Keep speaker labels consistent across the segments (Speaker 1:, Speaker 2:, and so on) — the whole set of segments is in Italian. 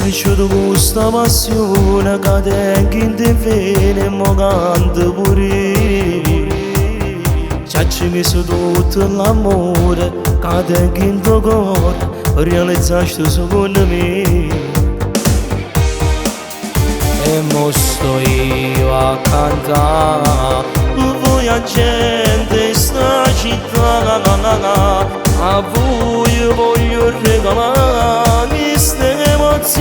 Speaker 1: C'ho questa passione che tengo in te vene e mo canto pure. Ci ha messo tutto l'amore che tengo in tuo cuore per realizzare sto sogno me. E mo sto io a cantare per voi a gente sta città. A voi io voglio regalare questa emozione.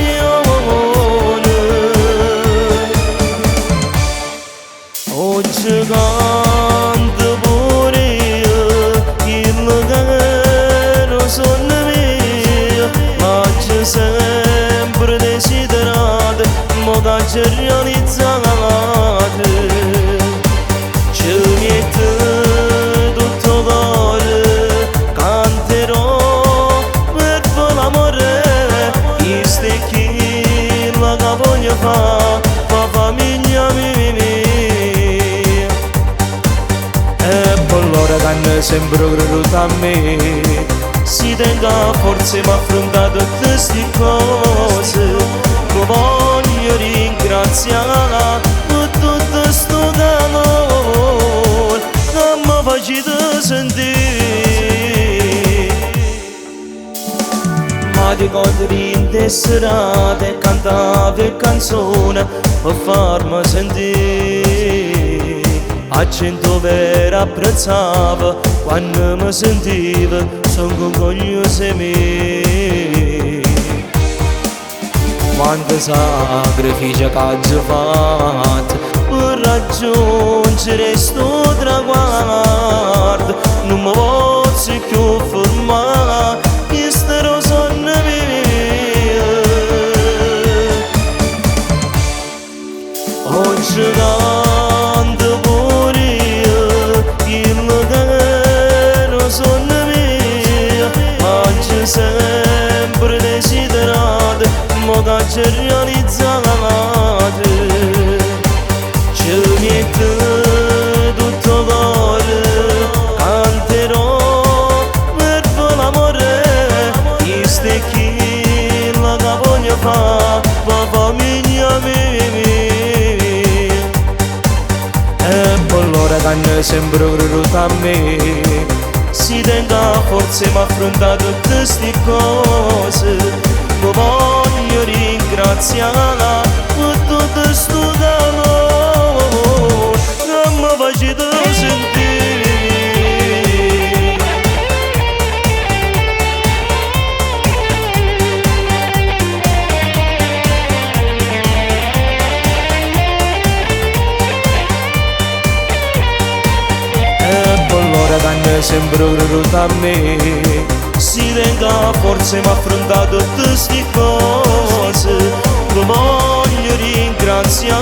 Speaker 1: Oggi canto pure io quello che non sono mio, ma c'è sempre desiderato, mo che c'è realizzato. Ci metto tutto cuore, canterò per l'amore, questo è quello che voglio fare per famiglia mia. E per loro che hanno sempre creduto a me, si tenga forza ma affronta tutte queste cose. Lo voglio ringraziare per tutto questo calore che mi facete sentire. Ma di cose in te serate cantavo canzone per farmi sentire. A cento vera apprezzava quando mi sentiva, sono orgoglioso di me. Quanto sacrificio che ho fatto per raggiungere sto traguardo, non mi posso più fermare, questo è il sogno mio. Oggi canto pure io quello che non sono mio, ma c'è sempre desiderato, mo che c'è realizzato. Ci metto tutto cuore, canterò per l'amore, questo è quello che voglio fare per famiglia mia. E per loro che hanno sempre creduto a me, si tenga forza ma affronta tutte queste cose. Lo voglio ringraziare per tutto questo calore che mi facete sentire. E per loro che hanno sempre creduto a me, si tenga forza ma affronta tutte queste cose. Lo voglio ringraziare